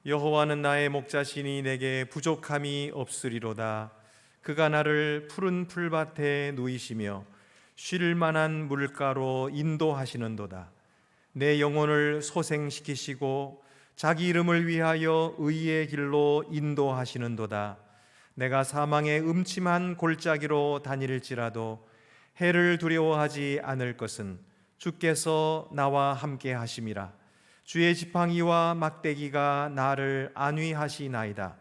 여호와는 나의 목자시니 내게 부족함이 없으리로다. 그가 나를 푸른 풀밭에 누이시며 쉴 만한 물가로 인도하시는도다. 내 영혼을 소생시키시고 자기 이름을 위하여 의의 길로 인도하시는도다. 내가 사망의 음침한 골짜기로 다닐지라도 해를 두려워하지 않을 것은 주께서 나와 함께 하심이라. 주의 지팡이와 막대기가 나를 안위하시나이다.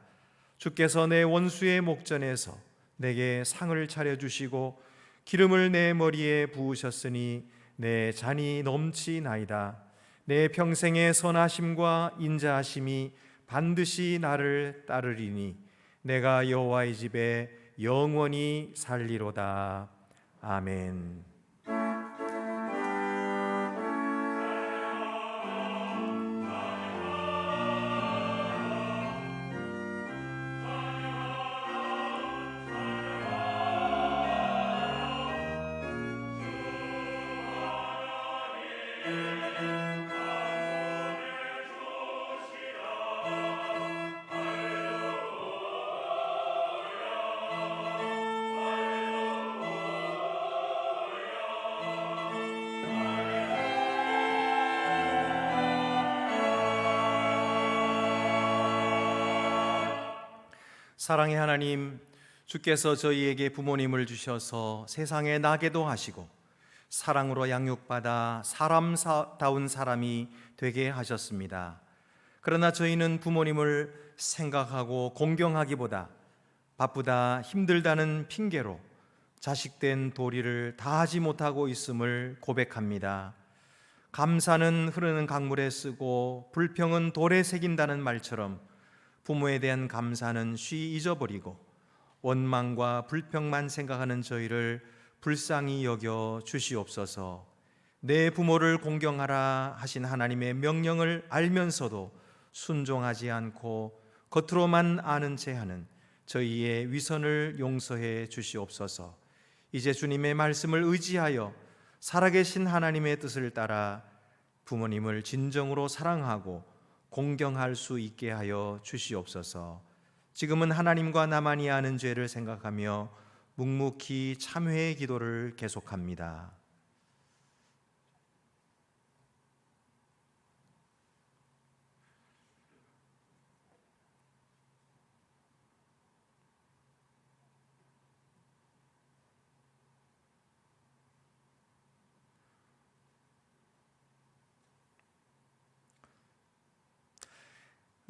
주께서 내 원수의 목전에서 내게 상을 차려주시고 기름을 내 머리에 부으셨으니 내 잔이 넘치나이다. 내 평생의 선하심과 인자하심이 반드시 나를 따르리니 내가 여호와의 집에 영원히 살리로다. 아멘. 사랑의 하나님, 주께서 저희에게 부모님을 주셔서 세상에 나게도 하시고 사랑으로 양육받아 사람다운 사람이 되게 하셨습니다. 그러나 저희는 부모님을 생각하고 공경하기보다 바쁘다 힘들다는 핑계로 자식된 도리를 다하지 못하고 있음을 고백합니다. 감사는 흐르는 강물에 쓰고 불평은 돌에 새긴다는 말처럼 부모에 대한 감사는 쉬이 잊어버리고 원망과 불평만 생각하는 저희를 불쌍히 여겨 주시옵소서. 내 부모를 공경하라 하신 하나님의 명령을 알면서도 순종하지 않고 겉으로만 아는 채 하는 저희의 위선을 용서해 주시옵소서. 이제 주님의 말씀을 의지하여 살아계신 하나님의 뜻을 따라 부모님을 진정으로 사랑하고 공경할 수 있게 하여 주시옵소서. 지금은 하나님과 나만이 아는 죄를 생각하며 묵묵히 참회의 기도를 계속합니다.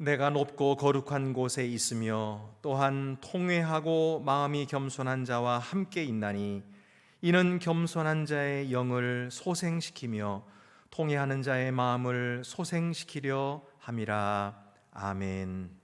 내가 높고 거룩한 곳에 있으며 또한 통회하고 마음이 겸손한 자와 함께 있나니 이는 겸손한 자의 영을 소생시키며 통회하는 자의 마음을 소생시키려 함이라. 아멘.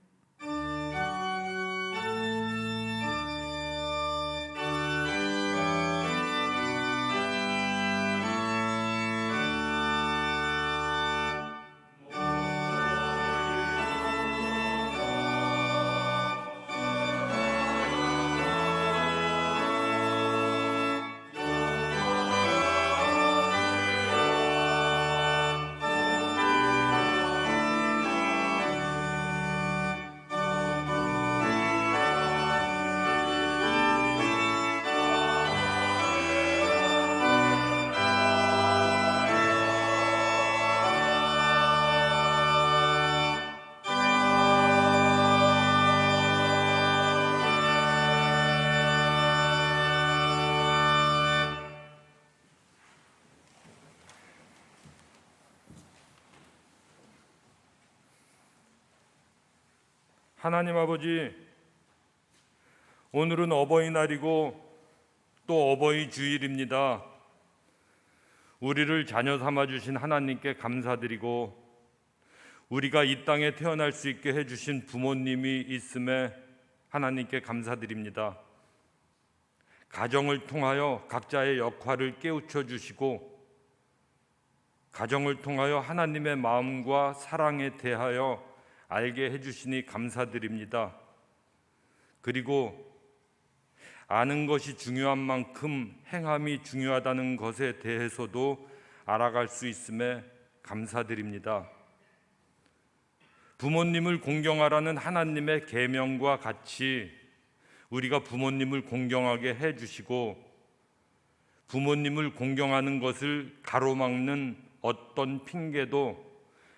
하나님 아버지, 오늘은 어버이날이고 또 어버이 주일입니다. 우리를 자녀 삼아 주신 하나님께 감사드리고 우리가 이 땅에 태어날 수 있게 해주신 부모님이 있음에 하나님께 감사드립니다. 가정을 통하여 각자의 역할을 깨우쳐 주시고 가정을 통하여 하나님의 마음과 사랑에 대하여 알게 해주시니 감사드립니다. 그리고 아는 것이 중요한 만큼 행함이 중요하다는 것에 대해서도 알아갈 수 있음에 감사드립니다. 부모님을 공경하라는 하나님의 계명과 같이 우리가 부모님을 공경하게 해주시고 부모님을 공경하는 것을 가로막는 어떤 핑계도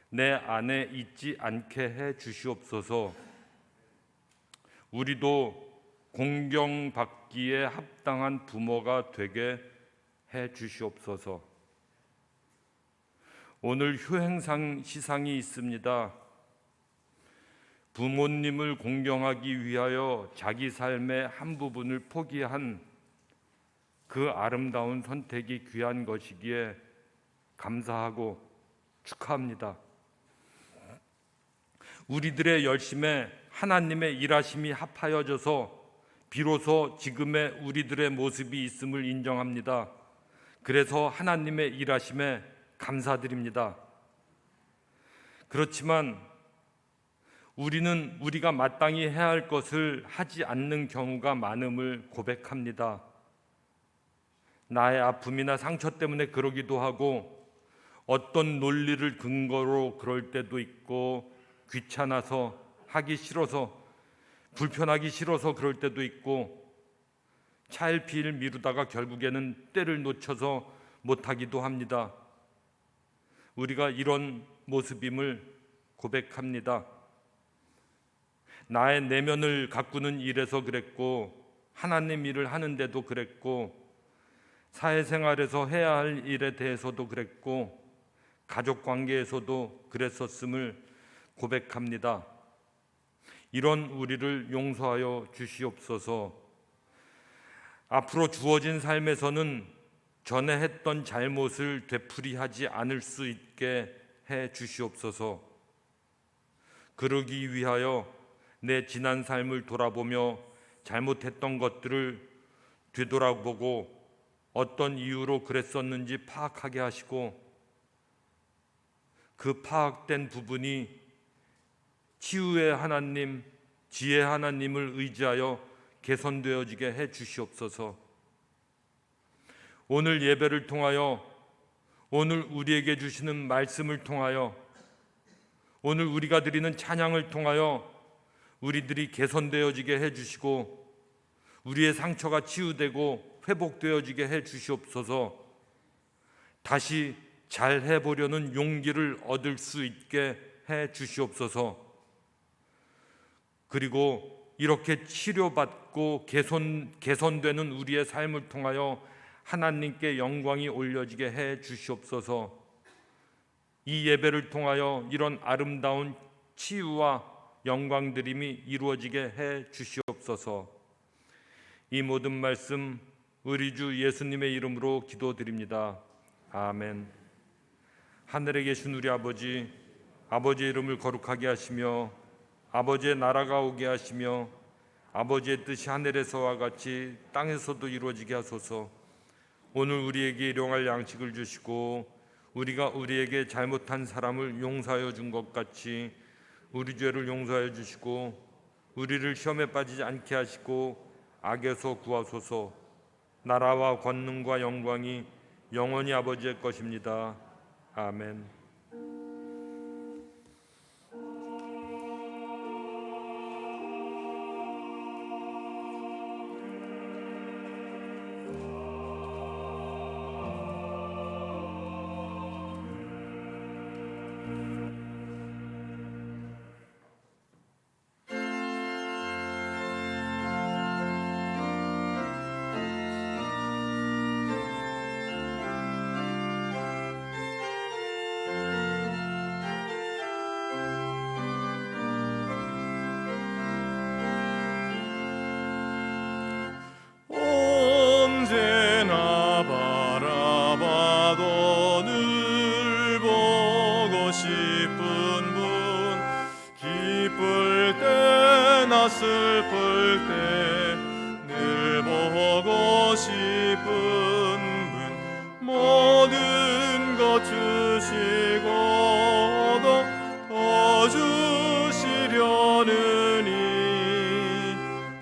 내 안에 있지 않게 해 주시옵소서. 우리도 공경받기에 합당한 부모가 되게 해 주시옵소서. 오늘 효행상 시상이 있습니다. 부모님을 공경하기 위하여 자기 삶의 한 부분을 포기한 그 아름다운 선택이 귀한 것이기에 감사하고 축하합니다. 우리들의 열심에 하나님의 일하심이 합하여져서 비로소 지금의 우리들의 모습이 있음을 인정합니다. 그래서 하나님의 일하심에 감사드립니다. 그렇지만 우리는 우리가 마땅히 해야 할 것을 하지 않는 경우가 많음을 고백합니다. 나의 아픔이나 상처 때문에 그러기도 하고 어떤 논리를 근거로 그럴 때도 있고 귀찮아서 하기 싫어서 불편하기 싫어서 그럴 때도 있고 차일피일 미루다가 결국에는 때를 놓쳐서 못하기도 합니다. 우리가 이런 모습임을 고백합니다. 나의 내면을 가꾸는 일에서 그랬고 하나님 일을 하는데도 그랬고 사회생활에서 해야 할 일에 대해서도 그랬고 가족관계에서도 그랬었음을 고백합니다. 이런 우리를 용서하여 주시옵소서. 앞으로 주어진 삶에서는 전에 했던 잘못을 되풀이하지 않을 수 있게 해 주시옵소서. 그러기 위하여 내 지난 삶을 돌아보며 잘못했던 것들을 되돌아보고 어떤 이유로 그랬었는지 파악하게 하시고 그 파악된 부분이 치유의 하나님, 지혜 하나님을 의지하여 개선되어지게 해 주시옵소서. 오늘 예배를 통하여 오늘 우리에게 주시는 말씀을 통하여 오늘 우리가 드리는 찬양을 통하여 우리들이 개선되어지게 해 주시고 우리의 상처가 치유되고 회복되어지게 해 주시옵소서. 다시 잘 해보려는 용기를 얻을 수 있게 해 주시옵소서. 그리고 이렇게 치료받고 개선되는 우리의 삶을 통하여 하나님께 영광이 올려지게 해 주시옵소서. 이 예배를 통하여 이런 아름다운 치유와 영광드림이 이루어지게 해 주시옵소서. 이 모든 말씀 우리 주 예수님의 이름으로 기도드립니다. 아멘. 하늘에 계신 우리 아버지, 아버지의 이름을 거룩하게 하시며 아버지의 나라가 오게 하시며 아버지의 뜻이 하늘에서와 같이 땅에서도 이루어지게 하소서. 오늘 우리에게 일용할 양식을 주시고 우리가 우리에게 잘못한 사람을 용서하여 준 것 같이 우리 죄를 용서하여 주시고 우리를 시험에 빠지지 않게 하시고 악에서 구하소서. 나라와 권능과 영광이 영원히 아버지의 것입니다. 아멘. 언제나 바라봐도 늘 보고 싶은 분, 기쁠 때나 슬플 때 늘 보고 싶은 분, 모든 것 주시고도 더 주시려느니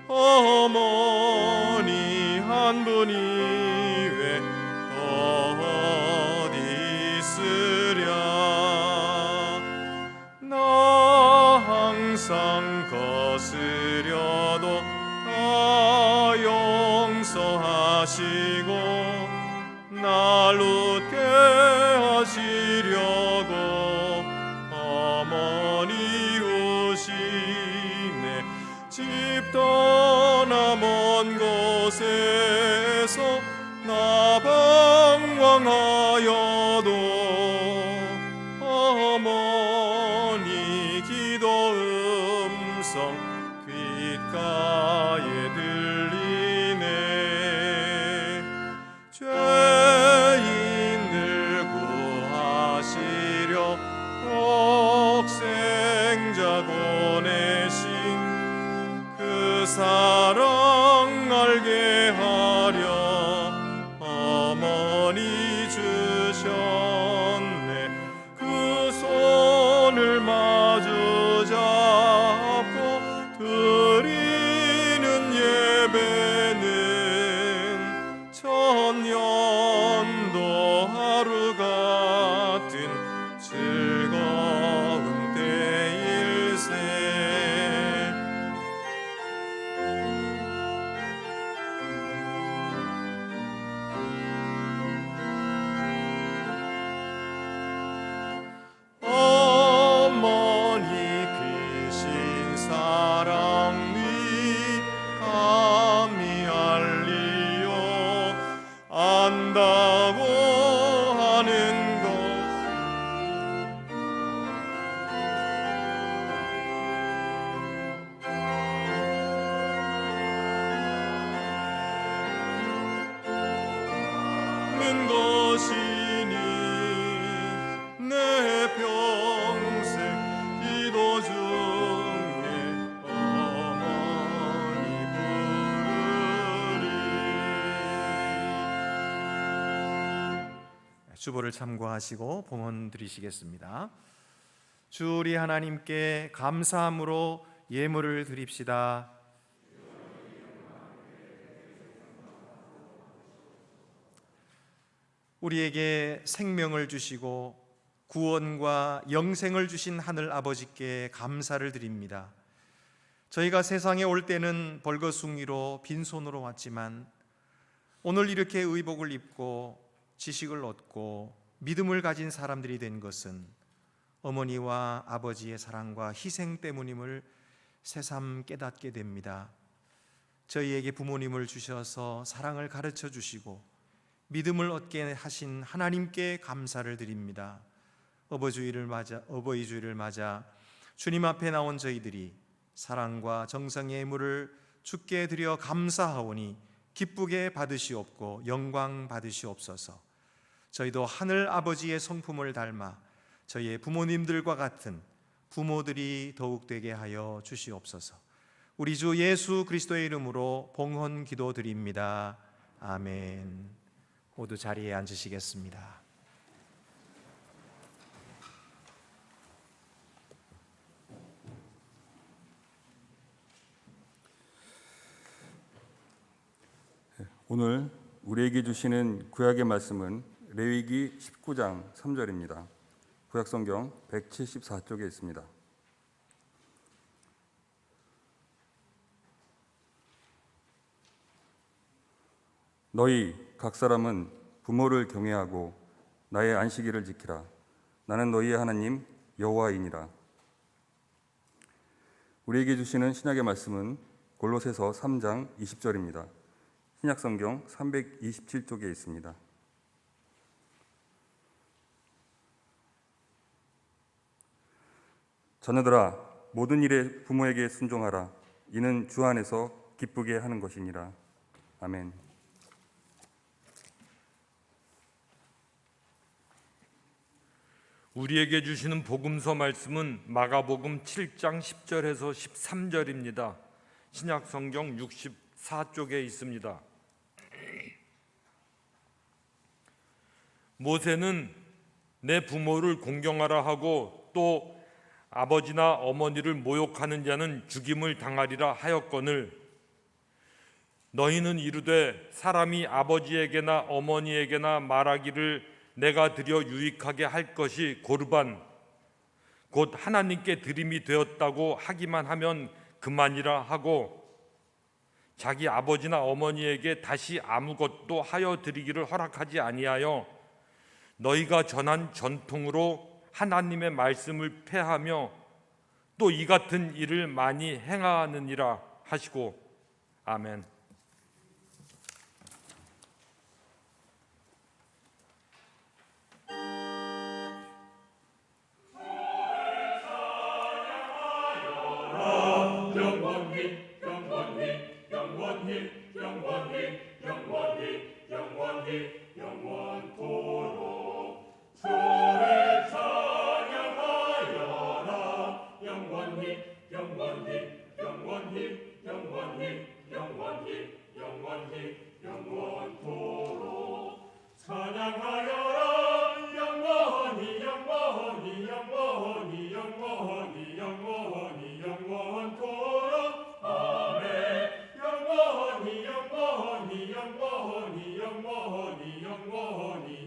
어머니 한 분이 왜 어디 있으랴. 나 안다고 하는 것 는 것이니 내 평생 기도 중에 어머니 부르리. 주보를 참고하시고 봉헌 드리시겠습니다. 주 우리 하나님께 감사함으로 예물을 드립시다. 우리에게 생명을 주시고 구원과 영생을 주신 하늘 아버지께 감사를 드립니다. 저희가 세상에 올 때는 벌거숭이로 빈손으로 왔지만 오늘 이렇게 의복을 입고 지식을 얻고 믿음을 가진 사람들이 된 것은 어머니와 아버지의 사랑과 희생 때문임을 새삼 깨닫게 됩니다. 저희에게 부모님을 주셔서 사랑을 가르쳐 주시고 믿음을 얻게 하신 하나님께 감사를 드립니다. 어버이주일을 맞아 주님 앞에 나온 저희들이 사랑과 정성의 예물을 주께 드려 감사하오니 기쁘게 받으시옵고 영광 받으시옵소서. 저희도 하늘 아버지의 성품을 닮아 저희의 부모님들과 같은 부모들이 더욱 되게 하여 주시옵소서. 우리 주 예수 그리스도의 이름으로 봉헌 기도드립니다. 아멘. 모두 자리에 앉으시겠습니다. 오늘 우리에게 주시는 구약의 말씀은 레위기 19장 3절입니다. 구약성경 174쪽에 있습니다. 너희 각 사람은 부모를 경외하고 나의 안식일을 지키라. 나는 너희의 하나님 여호와이니라. 우리에게 주시는 신약의 말씀은 골로새서 3장 20절입니다. 신약성경 327쪽에 있습니다. 자녀들아, 모든 일에 부모에게 순종하라. 이는 주 안에서 기쁘게 하는 것이니라. 아멘. 우리에게 주시는 복음서 말씀은 마가복음 7장 10절에서 13절입니다. 신약성경 64쪽에 있습니다. 모세는 내 부모를 공경하라 하고 또 아버지나 어머니를 모욕하는 자는 죽임을 당하리라 하였거늘 너희는 이르되 사람이 아버지에게나 어머니에게나 말하기를 내가 드려 유익하게 할 것이 고르반 곧 하나님께 드림이 되었다고 하기만 하면 그만이라 하고 자기 아버지나 어머니에게 다시 아무것도 하여 드리기를 허락하지 아니하여 너희가 전한 전통으로 하나님의 말씀을 폐하며 또 이 같은 일을 많이 행하느니라 하시고 아멘. 영원히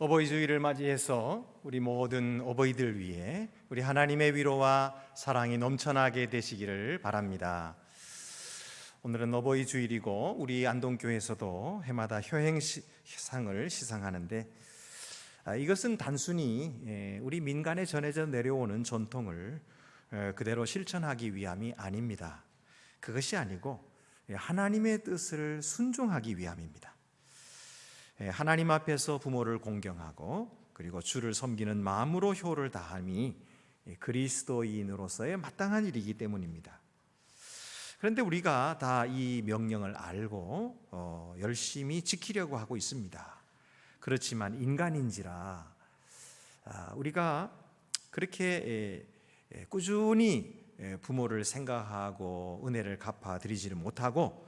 어버이 주일을 맞이해서 우리 모든 어버이들 위해 우리 하나님의 위로와 사랑이 넘쳐나게 되시기를 바랍니다. 오늘은 어버이 주일이고 우리 안동교회에서도 해마다 효행상을 시상하는데 이것은 단순히 우리 민간에 전해져 내려오는 전통을 그대로 실천하기 위함이 아닙니다. 그것이 아니고 하나님의 뜻을 순종하기 위함입니다. 하나님 앞에서 부모를 공경하고 그리고 주를 섬기는 마음으로 효를 다함이 그리스도인으로서의 마땅한 일이기 때문입니다. 그런데 우리가 다 이 명령을 알고 열심히 지키려고 하고 있습니다. 그렇지만 인간인지라 우리가 그렇게 꾸준히 부모를 생각하고 은혜를 갚아드리지를 못하고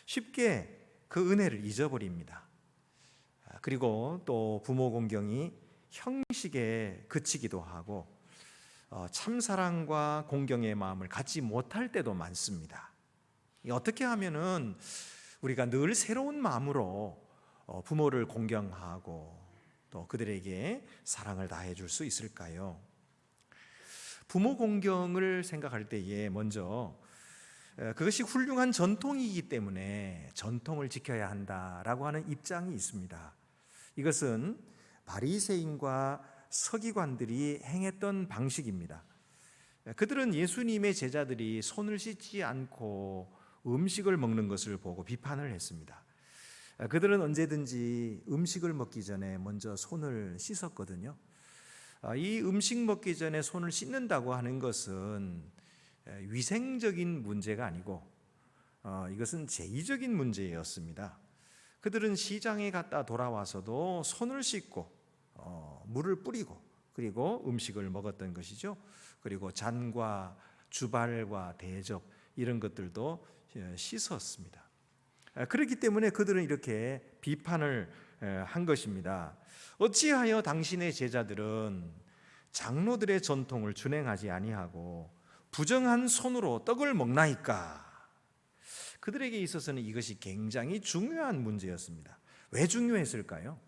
쉽게 그 은혜를 잊어버립니다. 그리고 또 부모 공경이 형식에 그치기도 하고 참사랑과 공경의 마음을 갖지 못할 때도 많습니다. 어떻게 하면은 우리가 늘 새로운 마음으로 부모를 공경하고 또 그들에게 사랑을 다해 줄 수 있을까요? 부모 공경을 생각할 때에 먼저 그것이 훌륭한 전통이기 때문에 전통을 지켜야 한다라고 하는 입장이 있습니다. 이것은 바리새인과 서기관들이 행했던 방식입니다. 그들은 예수님의 제자들이 손을 씻지 않고 음식을 먹는 것을 보고 비판을 했습니다. 그들은 언제든지 음식을 먹기 전에 먼저 손을 씻었거든요. 이 음식 먹기 전에 손을 씻는다고 하는 것은 위생적인 문제가 아니고 이것은 제의적인 문제였습니다. 그들은 시장에 갔다 돌아와서도 손을 씻고 물을 뿌리고 그리고 음식을 먹었던 것이죠. 그리고 잔과 주발과 대접 이런 것들도 씻었습니다. 그렇기 때문에 그들은 이렇게 비판을 한 것입니다. 어찌하여 당신의 제자들은 장로들의 전통을 준행하지 아니하고 부정한 손으로 떡을 먹나이까? 그들에게 있어서는 이것이 굉장히 중요한 문제였습니다. 왜 중요했을까요?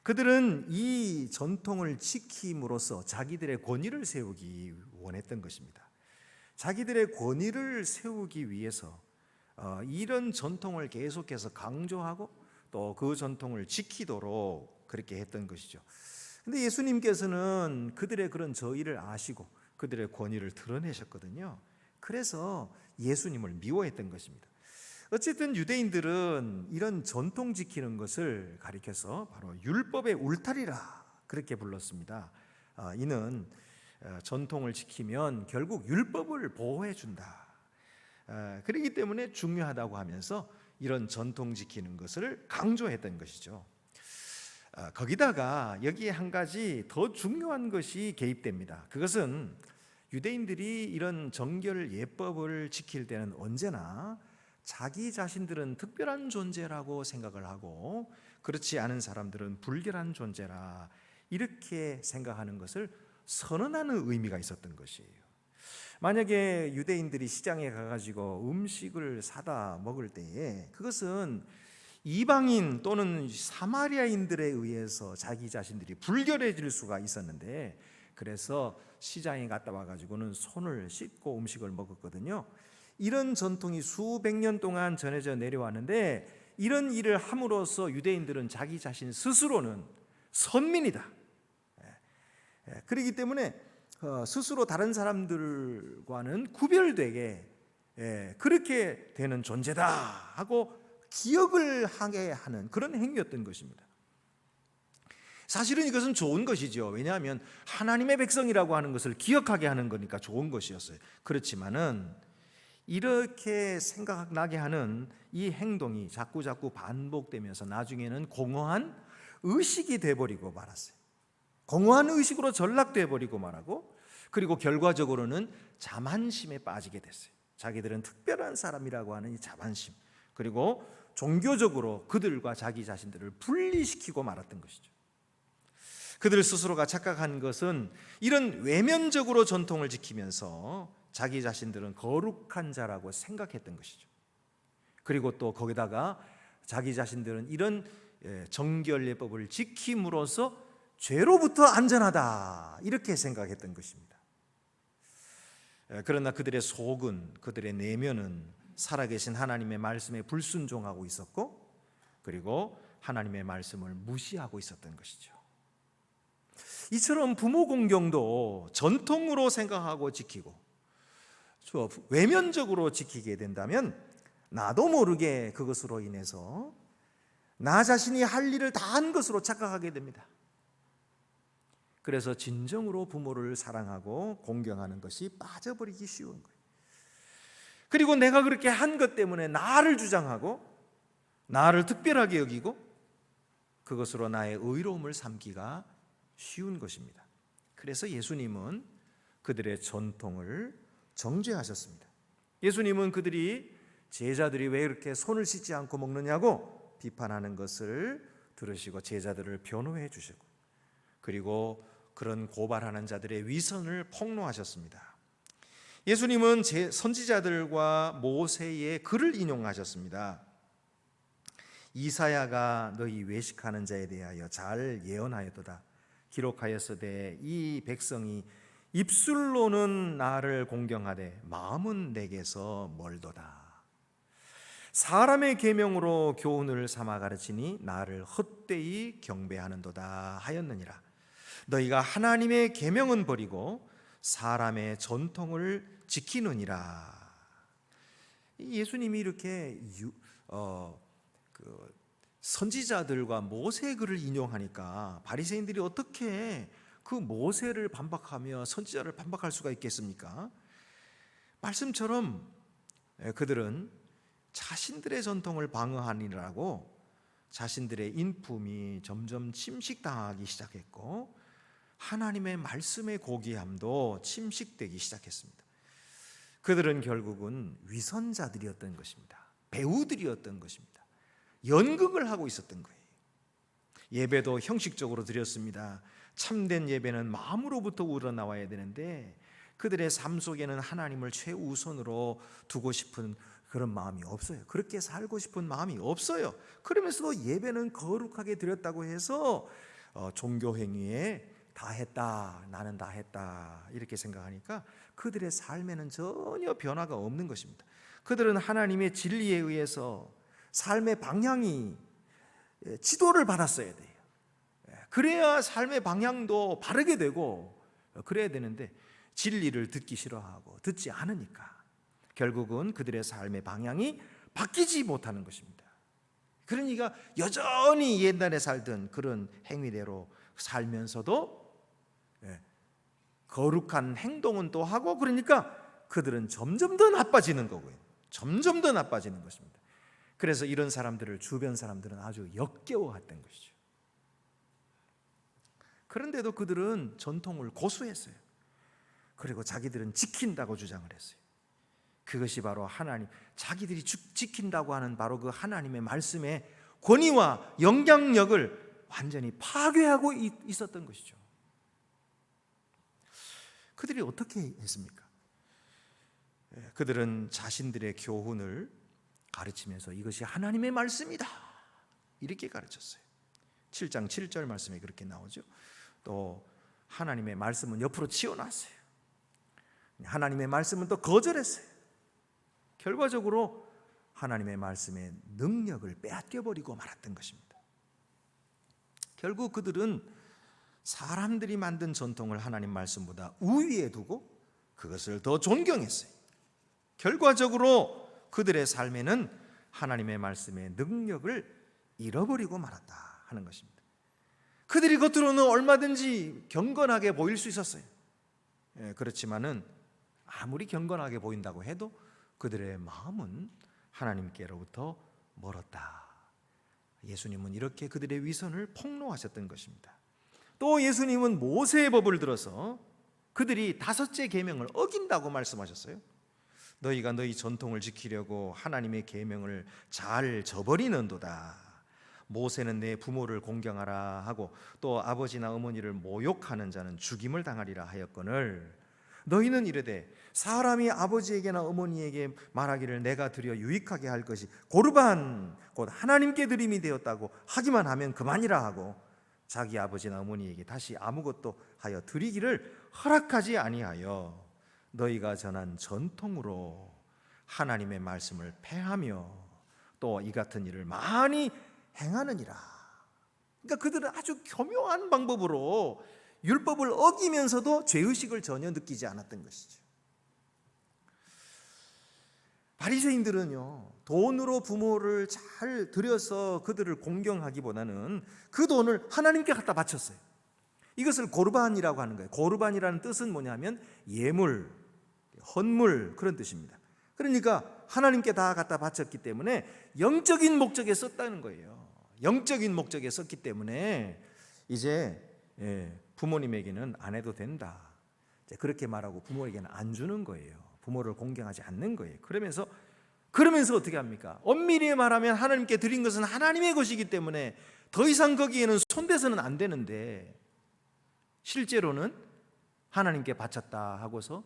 그들은 이 전통을 지킴으로써 자기들의 권위를 세우기 원했던 것입니다. 자기들의 권위를 세우기 위해서 이런 전통을 계속해서 강조하고 또 그 전통을 지키도록 그렇게 했던 것이죠. 근데 예수님께서는 그들의 그런 저의를 아시고 그들의 권위를 드러내셨거든요. 그래서 예수님을 미워했던 것입니다. 어쨌든 유대인들은 이런 전통 지키는 것을 가리켜서 바로 율법의 울타리라 그렇게 불렀습니다. 이는 전통을 지키면 결국 율법을 보호해 준다. 그렇기 때문에 중요하다고 하면서 이런 전통 지키는 것을 강조했던 것이죠. 거기다가 여기에 한 가지 더 중요한 것이 개입됩니다. 그것은 유대인들이 이런 정결 예법을 지킬 때는 언제나 자기 자신들은 특별한 존재라고 생각을 하고 그렇지 않은 사람들은 불결한 존재라 이렇게 생각하는 것을 선언하는 의미가 있었던 것이에요. 만약에 유대인들이 시장에 가가지고 음식을 사다 먹을 때에 그것은 이방인 또는 사마리아인들에 의해서 자기 자신들이 불결해질 수가 있었는데 그래서 시장에 갔다 와가지고는 손을 씻고 음식을 먹었거든요. 이런 전통이 수백 년 동안 전해져 내려왔는데 이런 일을 함으로써 유대인들은 자기 자신 스스로는 선민이다. 그렇기 때문에 스스로 다른 사람들과는 구별되게 그렇게 되는 존재다 하고 기억을 하게 하는 그런 행위였던 것입니다. 사실은 이것은 좋은 것이죠. 왜냐하면 하나님의 백성이라고 하는 것을 기억하게 하는 거니까 좋은 것이었어요. 그렇지만은 이렇게 생각나게 하는 이 행동이 자꾸 반복되면서 나중에는 공허한 의식이 돼버리고 말았어요. 공허한 의식으로 전락돼 버리고 말하고 그리고 결과적으로는 자만심에 빠지게 됐어요. 자기들은 특별한 사람이라고 하는 이 자만심 그리고 종교적으로 그들과 자기 자신들을 분리시키고 말았던 것이죠. 그들 스스로가 착각한 것은 이런 외면적으로 전통을 지키면서 자기 자신들은 거룩한 자라고 생각했던 것이죠. 그리고 또 거기다가 자기 자신들은 이런 정결 예법을 지킴으로써 죄로부터 안전하다 이렇게 생각했던 것입니다. 그러나 그들의 속은, 그들의 내면은 살아계신 하나님의 말씀에 불순종하고 있었고, 그리고 하나님의 말씀을 무시하고 있었던 것이죠. 이처럼 부모 공경도 전통으로 생각하고 지키고 외면적으로 지키게 된다면 나도 모르게 그것으로 인해서 나 자신이 할 일을 다 한 것으로 착각하게 됩니다. 그래서 진정으로 부모를 사랑하고 공경하는 것이 빠져버리기 쉬운 거예요. 그리고 내가 그렇게 한 것 때문에 나를 주장하고 나를 특별하게 여기고 그것으로 나의 의로움을 삼기가 쉬운 것입니다. 그래서 예수님은 그들의 전통을 정죄하셨습니다. 예수님은 제자들이 왜 이렇게 손을 씻지 않고 먹느냐고 비판하는 것을 들으시고 제자들을 변호해 주시고, 그리고 그런 고발하는 자들의 위선을 폭로하셨습니다. 예수님은 선지자들과 모세의 글을 인용하셨습니다. 이사야가 너희 외식하는 자에 대하여 잘 예언하였도다. 기록하였으되 이 백성이 입술로는 나를 공경하되 마음은 내게서 멀도다. 사람의 계명으로 교훈을 삼아 가르치니 나를 헛되이 경배하는도다 하였느니라. 너희가 하나님의 계명은 버리고 사람의 전통을 지키느니라. 예수님이 이렇게 선지자들과 모세의 글을 인용하니까 바리새인들이 어떻게 그 모세를 반박하며 선지자를 반박할 수가 있겠습니까? 말씀처럼 그들은 자신들의 전통을 방어하느라고 자신들의 인품이 점점 침식당하기 시작했고 하나님의 말씀의 고귀함도 침식되기 시작했습니다. 그들은 결국은 위선자들이었던 것입니다. 배우들이었던 것입니다. 연극을 하고 있었던 거예요. 예배도 형식적으로 드렸습니다. 참된 예배는 마음으로부터 우러나와야 되는데 그들의 삶 속에는 하나님을 최우선으로 두고 싶은 그런 마음이 없어요. 그렇게 살고 싶은 마음이 없어요. 그러면서도 예배는 거룩하게 드렸다고 해서 종교 행위에 다 했다, 나는 다 했다 이렇게 생각하니까 그들의 삶에는 전혀 변화가 없는 것입니다. 그들은 하나님의 진리에 의해서 삶의 방향이 지도를 받았어야 돼요. 그래야 삶의 방향도 바르게 되고 그래야 되는데 진리를 듣기 싫어하고 듣지 않으니까 결국은 그들의 삶의 방향이 바뀌지 못하는 것입니다. 그러니까 여전히 옛날에 살던 그런 행위대로 살면서도 거룩한 행동은 또 하고, 그러니까 그들은 점점 더 나빠지는 거고요. 점점 더 나빠지는 것입니다. 그래서 이런 사람들을 주변 사람들은 아주 역겨워했던 것이죠. 그런데도 그들은 전통을 고수했어요. 그리고 자기들은 지킨다고 주장을 했어요. 그것이 바로 하나님, 자기들이 지킨다고 하는 바로 그 하나님의 말씀의 권위와 영향력을 완전히 파괴하고 있었던 것이죠. 그들이 어떻게 했습니까? 그들은 자신들의 교훈을 가르치면서 이것이 하나님의 말씀이다 이렇게 가르쳤어요. 7장 7절 말씀에 그렇게 나오죠. 또 하나님의 말씀은 옆으로 치워놨어요. 하나님의 말씀은 또 거절했어요. 결과적으로 하나님의 말씀의 능력을 빼앗겨버리고 말았던 것입니다. 결국 그들은 사람들이 만든 전통을 하나님 말씀보다 우위에 두고 그것을 더 존경했어요. 결과적으로 그들의 삶에는 하나님의 말씀의 능력을 잃어버리고 말았다 하는 것입니다. 그들이 겉으로는 얼마든지 경건하게 보일 수 있었어요. 그렇지만은 아무리 경건하게 보인다고 해도 그들의 마음은 하나님께로부터 멀었다. 예수님은 이렇게 그들의 위선을 폭로하셨던 것입니다. 또 예수님은 모세의 법을 들어서 그들이 5째 계명을 어긴다고 말씀하셨어요. 너희가 너희 전통을 지키려고 하나님의 계명을 잘 저버리는도다. 모세는 내 부모를 공경하라 하고 또 아버지나 어머니를 모욕하는 자는 죽임을 당하리라 하였거늘 너희는 이르되 사람이 아버지에게나 어머니에게 말하기를 내가 드려 유익하게 할 것이 고르반 곧 하나님께 드림이 되었다고 하기만 하면 그만이라 하고 자기 아버지나 어머니에게 다시 아무것도 하여 드리기를 허락하지 아니하여 너희가 전한 전통으로 하나님의 말씀을 폐하며 또 이 같은 일을 많이 행하느니라. 그러니까 그들은 아주 교묘한 방법으로 율법을 어기면서도 죄의식을 전혀 느끼지 않았던 것이죠. 바리새인들은요, 돈으로 부모를 잘 들여서 그들을 공경하기보다는 그 돈을 하나님께 갖다 바쳤어요. 이것을 고르반이라고 하는 거예요. 고르반이라는 뜻은 뭐냐면 예물, 헌물 그런 뜻입니다. 그러니까 하나님께 다 갖다 바쳤기 때문에 영적인 목적에 썼다는 거예요. 영적인 목적에 썼기 때문에 이제 부모님에게는 안 해도 된다. 그렇게 말하고 부모에게는 안 주는 거예요. 부모를 공경하지 않는 거예요. 그러면서 어떻게 합니까? 엄밀히 말하면 하나님께 드린 것은 하나님의 것이기 때문에 더 이상 거기에는 손대서는 안 되는데 실제로는 하나님께 바쳤다 하고서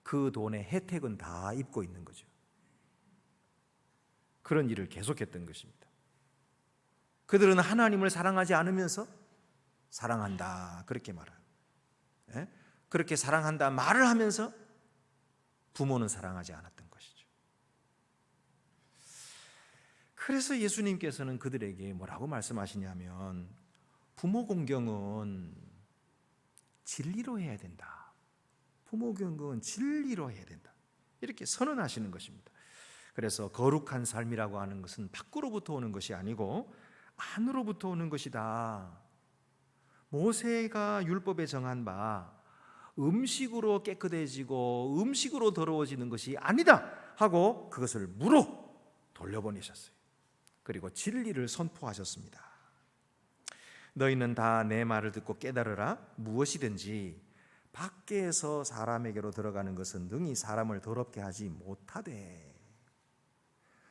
그 돈의 혜택은 다 입고 있는 거죠. 그런 일을 계속했던 것입니다. 그들은 하나님을 사랑하지 않으면서 사랑한다 그렇게 말해요. 그렇게 사랑한다 말을 하면서 부모는 사랑하지 않았던 것이죠. 그래서 예수님께서는 그들에게 뭐라고 말씀하시냐면 부모 공경은 진리로 해야 된다. 부모 공경은 진리로 해야 된다. 이렇게 선언하시는 것입니다. 그래서 거룩한 삶이라고 하는 것은 밖으로부터 오는 것이 아니고 안으로부터 오는 것이다. 모세가 율법에 정한 바 음식으로 깨끗해지고 음식으로 더러워지는 것이 아니다 하고 그것을 무로 돌려보내셨어요. 그리고 진리를 선포하셨습니다. 너희는 다 내 말을 듣고 깨달으라. 무엇이든지 밖에서 사람에게로 들어가는 것은 능히 사람을 더럽게 하지 못하되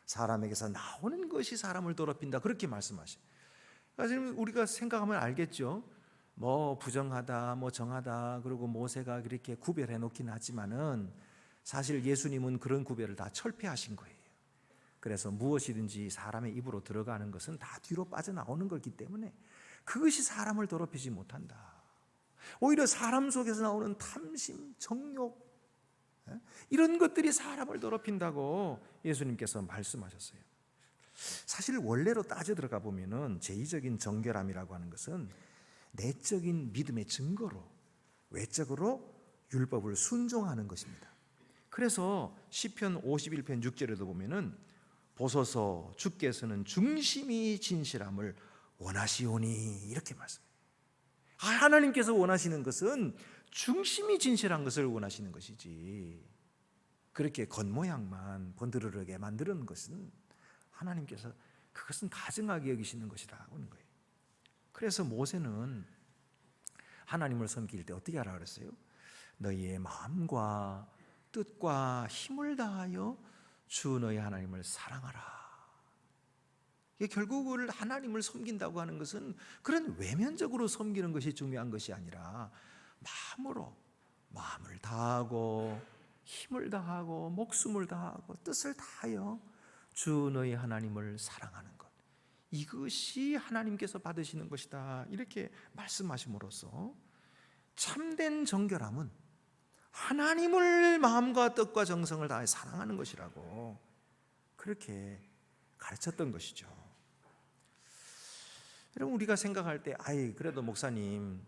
사람에게서 나오는 것이 사람을 더럽힌다 그렇게 말씀하셔요. 지금 우리가 생각하면 알겠죠. 뭐 부정하다, 뭐 정하다, 그리고 모세가 그렇게 구별해 놓긴 하지만은 사실 예수님은 그런 구별을 다 철폐하신 거예요. 그래서 무엇이든지 사람의 입으로 들어가는 것은 다 뒤로 빠져나오는 거기 때문에 그것이 사람을 더럽히지 못한다. 오히려 사람 속에서 나오는 탐심, 정욕 이런 것들이 사람을 더럽힌다고 예수님께서 말씀하셨어요. 사실 원래로 따져 들어가 보면은 제의적인 정결함이라고 하는 것은 내적인 믿음의 증거로 외적으로 율법을 순종하는 것입니다. 그래서 시편 51편 6절에도 보면은 보소서 주께서는 중심이 진실함을 원하시오니 이렇게 말씀해요. 하나님께서 원하시는 것은 중심이 진실한 것을 원하시는 것이지 그렇게 겉모양만 번드르르게 만드는 것은 하나님께서 그것은 가증하게 여기시는 것이다 하는 거예요. 그래서 모세는 하나님을 섬길 때 어떻게 하라 그랬어요? 너희의 마음과 뜻과 힘을 다하여 주 너희 하나님을 사랑하라. 결국은 하나님을 섬긴다고 하는 것은 그런 외면적으로 섬기는 것이 중요한 것이 아니라 마음으로 마음을 다하고 힘을 다하고 목숨을 다하고 뜻을 다하여 주 너희 하나님을 사랑하는 것, 이것이 하나님께서 받으시는 것이다 이렇게 말씀하심으로써 참된 정결함은 하나님을 마음과 뜻과 정성을 다해 사랑하는 것이라고 그렇게 가르쳤던 것이죠. 여러분 우리가 생각할 때 그래도 목사님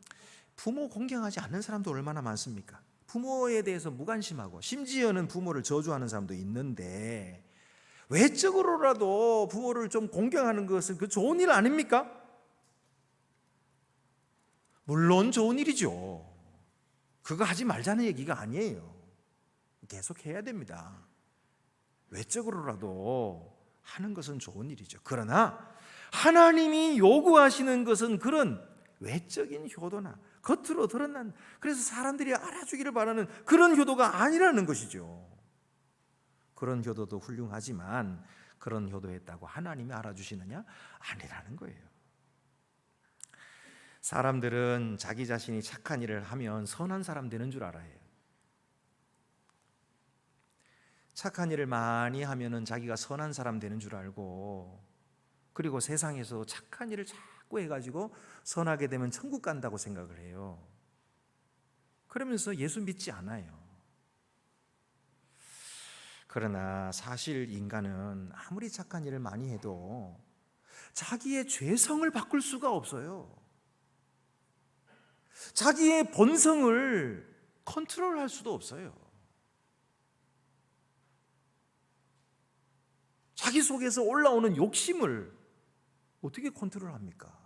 부모 공경하지 않는 사람도 얼마나 많습니까? 부모에 대해서 무관심하고 심지어는 부모를 저주하는 사람도 있는데 외적으로라도 부모를 좀 공경하는 것은 그 좋은 일 아닙니까? 물론 좋은 일이죠. 그거 하지 말자는 얘기가 아니에요. 계속 해야 됩니다. 외적으로라도 하는 것은 좋은 일이죠. 그러나 하나님이 요구하시는 것은 그런 외적인 효도나 겉으로 드러난, 그래서 사람들이 알아주기를 바라는 그런 효도가 아니라는 것이죠. 그런 효도도 훌륭하지만 그런 효도했다고 하나님이 알아주시느냐? 아니라는 거예요. 사람들은 자기 자신이 착한 일을 하면 선한 사람 되는 줄 알아요. 착한 일을 많이 하면은 자기가 선한 사람 되는 줄 알고, 그리고 세상에서 착한 일을 자꾸 해가지고 선하게 되면 천국 간다고 생각을 해요. 그러면서 예수 믿지 않아요. 그러나 사실 인간은 아무리 착한 일을 많이 해도 자기의 죄성을 바꿀 수가 없어요. 자기의 본성을 컨트롤할 수도 없어요. 자기 속에서 올라오는 욕심을 어떻게 컨트롤합니까?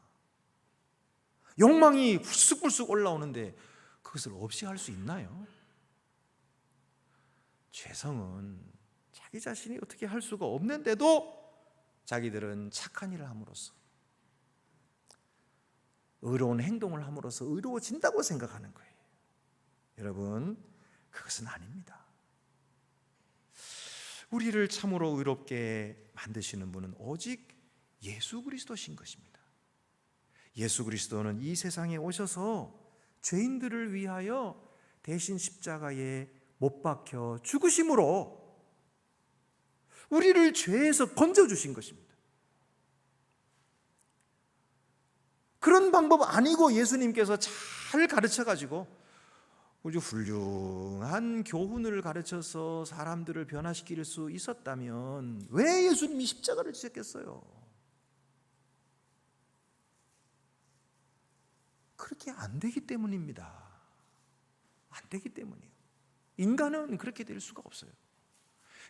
욕망이 불쑥불쑥 올라오는데 그것을 없이 할 수 있나요? 죄성은 자기 자신이 어떻게 할 수가 없는데도 자기들은 착한 일을 함으로써, 의로운 행동을 함으로써 의로워진다고 생각하는 거예요. 여러분, 그것은 아닙니다. 우리를 참으로 의롭게 만드시는 분은 오직 예수 그리스도신 것입니다. 예수 그리스도는 이 세상에 오셔서 죄인들을 위하여 대신 십자가에 못 박혀 죽으심으로 우리를 죄에서 건져주신 것입니다. 그런 방법 아니고 예수님께서 잘 가르쳐가지고 아주 훌륭한 교훈을 가르쳐서 사람들을 변화시킬 수 있었다면 왜 예수님이 십자가를 지셨겠어요? 그렇게 안 되기 때문입니다. 안 되기 때문이에요. 인간은 그렇게 될 수가 없어요.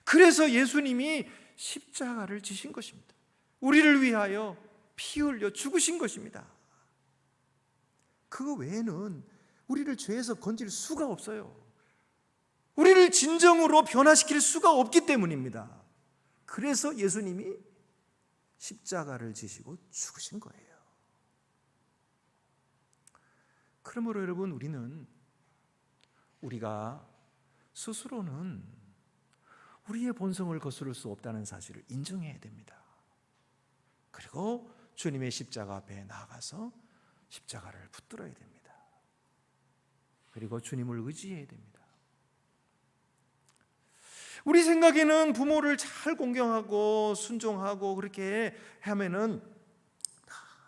그래서 예수님이 십자가를 지신 것입니다. 우리를 위하여 피 흘려 죽으신 것입니다. 그거 외에는 우리를 죄에서 건질 수가 없어요. 우리를 진정으로 변화시킬 수가 없기 때문입니다. 그래서 예수님이 십자가를 지시고 죽으신 거예요. 그러므로 여러분, 우리가 스스로는 우리의 본성을 거스를 수 없다는 사실을 인정해야 됩니다. 그리고 주님의 십자가 앞에 나아가서 십자가를 붙들어야 됩니다. 그리고 주님을 의지해야 됩니다. 우리 생각에는 부모를 잘 공경하고 순종하고 그렇게 하면은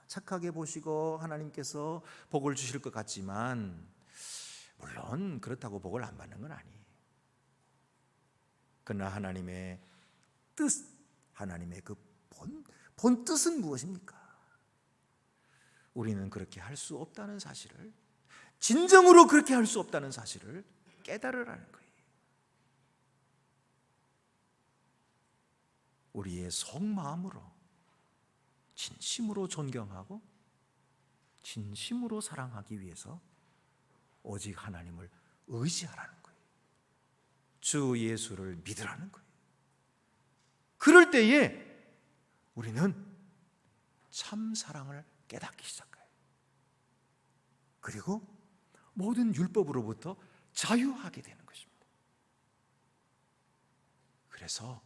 착하게 보시고 하나님께서 복을 주실 것 같지만, 물론 그렇다고 복을 안 받는 건 아니에요. 그러나 하나님의 뜻, 하나님의 그 본 뜻은 무엇입니까? 우리는 그렇게 할 수 없다는 사실을, 진정으로 그렇게 할 수 없다는 사실을 깨달으라는 거예요. 우리의 속마음으로 진심으로 존경하고 진심으로 사랑하기 위해서 오직 하나님을 의지하라는 거예요. 주 예수를 믿으라는 거예요. 그럴 때에 우리는 참 사랑을 깨닫기 시작해요. 그리고 모든 율법으로부터 자유하게 되는 것입니다. 그래서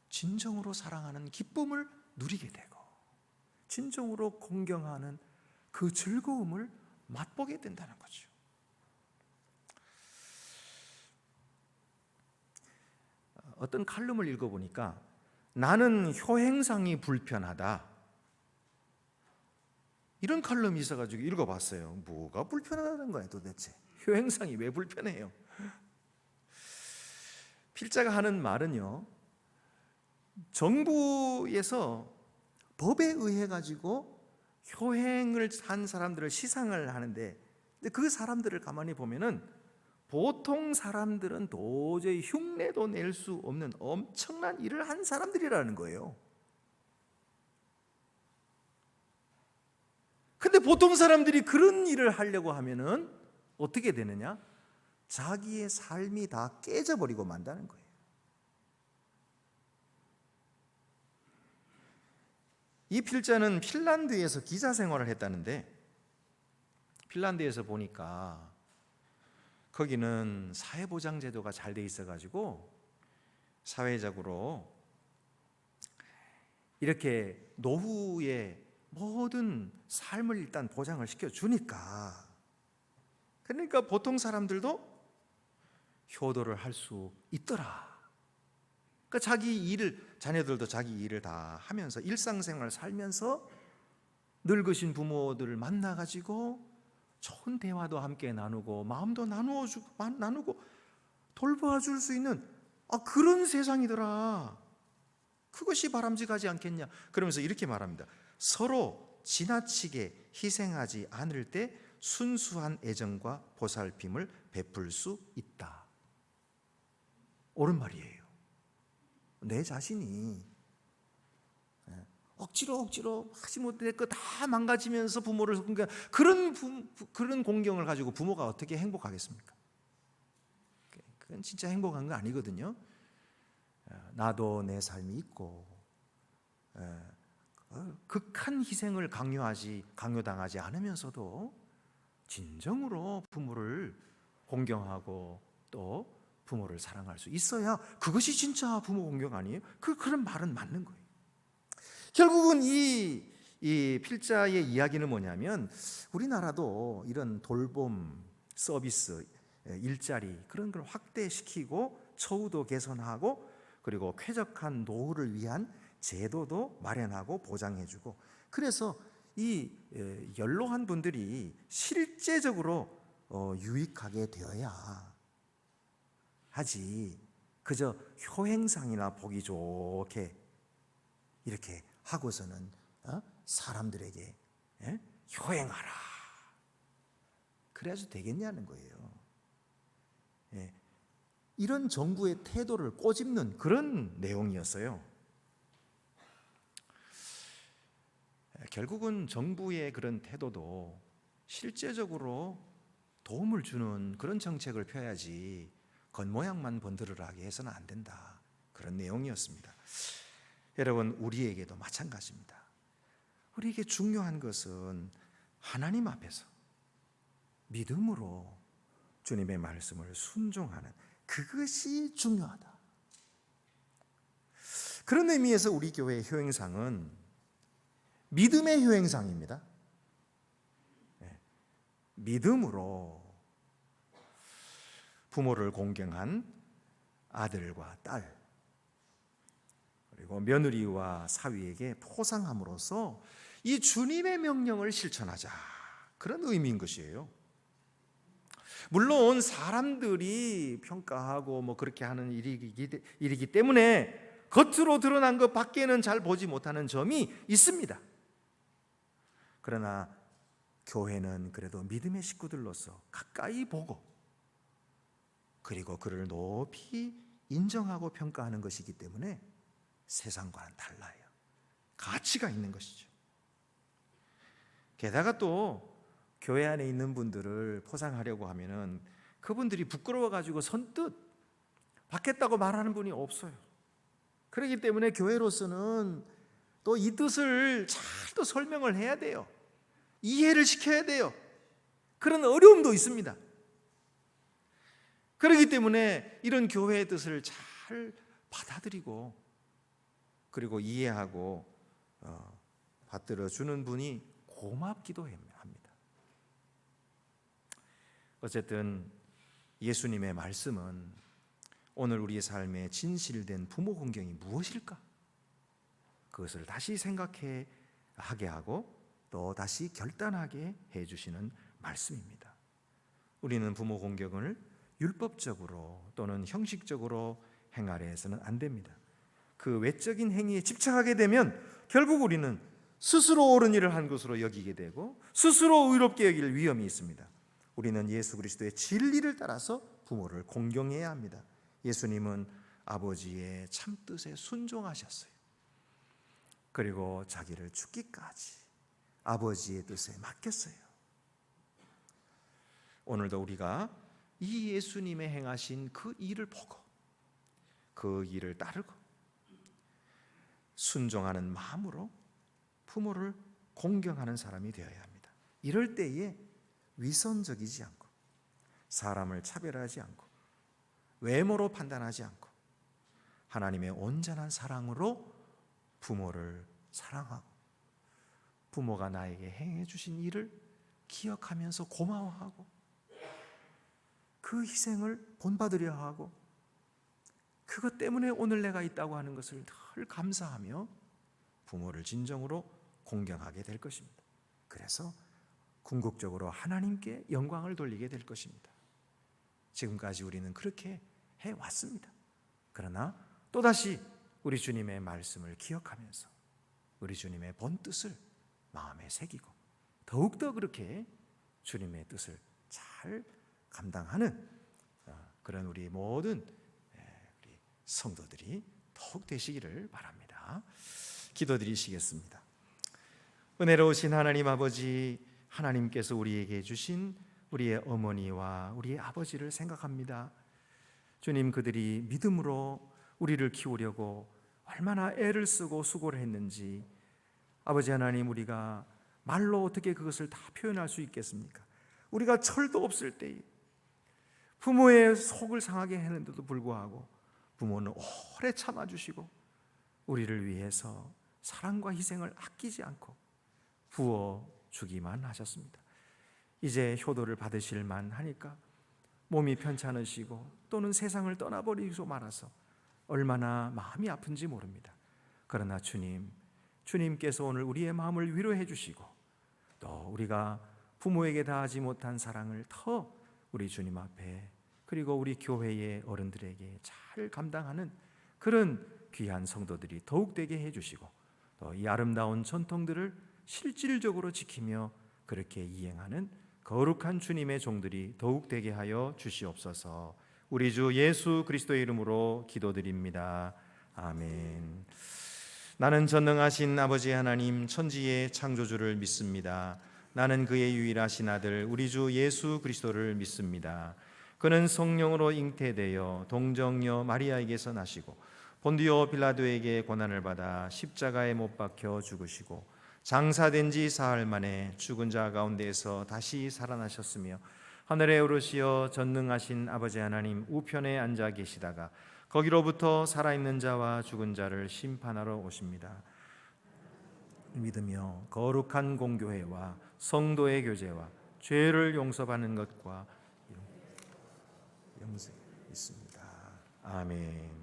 진정으로 사랑하는 기쁨을 누리게 되고 진정으로 공경하는 그 즐거움을 맛보게 된다는 거죠. 어떤 칼럼을 읽어보니까 나는 효행상이 불편하다, 이런 칼럼이 있어가지고 읽어봤어요. 뭐가 불편하다는 거야 도대체? 효행상이 왜 불편해요? 필자가 하는 말은요, 정부에서 법에 의해 가지고 효행을 한 사람들을 시상을 하는데, 그 사람들을 가만히 보면은 보통 사람들은 도저히 흉내도 낼 수 없는 엄청난 일을 한 사람들이라는 거예요. 근데 보통 사람들이 그런 일을 하려고 하면은 어떻게 되느냐? 자기의 삶이 다 깨져버리고 만다는 거예요. 이 필자는 핀란드에서 기자 생활을 했다는데, 핀란드에서 보니까 거기는 사회보장제도가 잘 돼 있어가지고 사회적으로 이렇게 노후의 모든 삶을 일단 보장을 시켜주니까, 그러니까 보통 사람들도 효도를 할 수 있더라. 그러니까 자기 일을, 자녀들도 자기 일을 다 하면서 일상생활 살면서 늙으신 부모들을 만나가지고 좋은 대화도 함께 나누고 마음도 나누고 돌봐줄 수 있는 그런 세상이더라. 그것이 바람직하지 않겠냐. 그러면서 이렇게 말합니다. 서로 지나치게 희생하지 않을 때 순수한 애정과 보살핌을 베풀 수 있다. 옳은 말이에요. 내 자신이 억지로 하지 못해 거 다 망가지면서 부모를 그런 공경을 가지고 부모가 어떻게 행복하겠습니까? 그건 진짜 행복한 거 아니거든요. 나도 내 삶이 있고 극한 희생을 강요당하지 않으면서도 진정으로 부모를 공경하고 또 부모를 사랑할 수 있어야 그것이 진짜 부모 공경 아니에요? 그런 말은 맞는 거예요. 결국은 이 필자의 이야기는 뭐냐면 우리나라도 이런 돌봄 서비스, 일자리 그런 걸 확대시키고 처우도 개선하고 그리고 쾌적한 노후를 위한 제도도 마련하고 보장해주고, 그래서 이 연로한 분들이 실제적으로 유익하게 되어야 하지, 그저 효행상이나 보기 좋게 이렇게 하고서는 사람들에게 효행하라 그래야지 되겠냐는 거예요. 이런 정부의 태도를 꼬집는 그런 내용이었어요. 결국은 정부의 그런 태도도 실제적으로 도움을 주는 그런 정책을 펴야지 겉모양만 번들어하게 해서는 안 된다, 그런 내용이었습니다. 여러분, 우리에게도 마찬가지입니다. 우리에게 중요한 것은 하나님 앞에서 믿음으로 주님의 말씀을 순종하는 그것이 중요하다. 그런 의미에서 우리 교회의 효행상은 믿음의 효행상입니다. 믿음으로 부모를 공경한 아들과 딸 그리고 며느리와 사위에게 포상함으로써 이 주님의 명령을 실천하자, 그런 의미인 것이에요. 물론 사람들이 평가하고 그렇게 하는 일이기 때문에 겉으로 드러난 것 밖에는 잘 보지 못하는 점이 있습니다. 그러나 교회는 그래도 믿음의 식구들로서 가까이 보고 그리고 그를 높이 인정하고 평가하는 것이기 때문에 세상과는 달라요. 가치가 있는 것이죠. 게다가 또 교회 안에 있는 분들을 포상하려고 하면은 그분들이 부끄러워가지고 선뜻 받겠다고 말하는 분이 없어요. 그렇기 때문에 교회로서는 또 이 뜻을 잘 또 설명을 해야 돼요. 이해를 시켜야 돼요. 그런 어려움도 있습니다. 그렇기 때문에 이런 교회의 뜻을 잘 받아들이고 그리고 이해하고 받들어주는 분이 고맙기도 합니다. 어쨌든 예수님의 말씀은 오늘 우리의 삶에 진실된 부모 공경이 무엇일까? 그것을 다시 생각하게 하고 또 다시 결단하게 해주시는 말씀입니다. 우리는 부모 공경을 율법적으로 또는 형식적으로 행하려 해서는 안 됩니다. 그 외적인 행위에 집착하게 되면 결국 우리는 스스로 옳은 일을 한 것으로 여기게 되고 스스로 의롭게 여길 위험이 있습니다. 우리는 예수 그리스도의 진리를 따라서 부모를 공경해야 합니다. 예수님은 아버지의 참뜻에 순종하셨어요. 그리고 자기를 죽기까지 아버지의 뜻에 맡겼어요. 오늘도 우리가 이 예수님의 행하신 그 일을 보고 그 일을 따르고 순종하는 마음으로 부모를 공경하는 사람이 되어야 합니다. 이럴 때에 위선적이지 않고 사람을 차별하지 않고 외모로 판단하지 않고 하나님의 온전한 사랑으로 부모를 사랑하고 부모가 나에게 행해 주신 일을 기억하면서 고마워하고 그 희생을 본받으려 하고 그것 때문에 오늘 내가 있다고 하는 것을 늘 감사하며 부모를 진정으로 공경하게 될 것입니다. 그래서 궁극적으로 하나님께 영광을 돌리게 될 것입니다. 지금까지 우리는 그렇게 해왔습니다. 그러나 또다시 우리 주님의 말씀을 기억하면서 우리 주님의 본뜻을 마음에 새기고 더욱더 그렇게 주님의 뜻을 잘 감당하는 그런 우리 모든 우리 성도들이 더욱 되시기를 바랍니다. 기도드리시겠습니다. 은혜로우신 하나님 아버지, 하나님께서 우리에게 주신 우리의 어머니와 우리의 아버지를 생각합니다. 주님, 그들이 믿음으로 우리를 키우려고 얼마나 애를 쓰고 수고를 했는지 아버지 하나님, 우리가 말로 어떻게 그것을 다 표현할 수 있겠습니까? 우리가 철도 없을 때에 부모의 속을 상하게 했는데도 불구하고 부모는 오래 참아주시고 우리를 위해서 사랑과 희생을 아끼지 않고 부어주기만 하셨습니다. 이제 효도를 받으실 만하니까 몸이 편찮으시고 또는 세상을 떠나버리고 말아서 얼마나 마음이 아픈지 모릅니다. 그러나 주님께서 오늘 우리의 마음을 위로해 주시고 또 우리가 부모에게 다하지 못한 사랑을 더 우리 주님 앞에 그리고 우리 교회의 어른들에게 잘 감당하는 그런 귀한 성도들이 더욱 되게 해주시고 또 이 아름다운 전통들을 실질적으로 지키며 그렇게 이행하는 거룩한 주님의 종들이 더욱 되게 하여 주시옵소서. 우리 주 예수 그리스도의 이름으로 기도드립니다. 아멘. 나는 전능하신 아버지 하나님 천지의 창조주를 믿습니다. 나는 그의 유일하신 아들 우리 주 예수 그리스도를 믿습니다. 그는 성령으로 잉태되어 동정녀 마리아에게서 나시고 본디오 빌라도에게 고난을 받아 십자가에 못 박혀 죽으시고 장사된 지 사흘 만에 죽은 자 가운데에서 다시 살아나셨으며 하늘에 오르시어 전능하신 아버지 하나님 우편에 앉아 계시다가 거기로부터 살아있는 자와 죽은 자를 심판하러 오십니다. 믿으며 거룩한 공교회와 성도의 교제와 죄를 용서받는 것과 영생 있습니다. 아멘.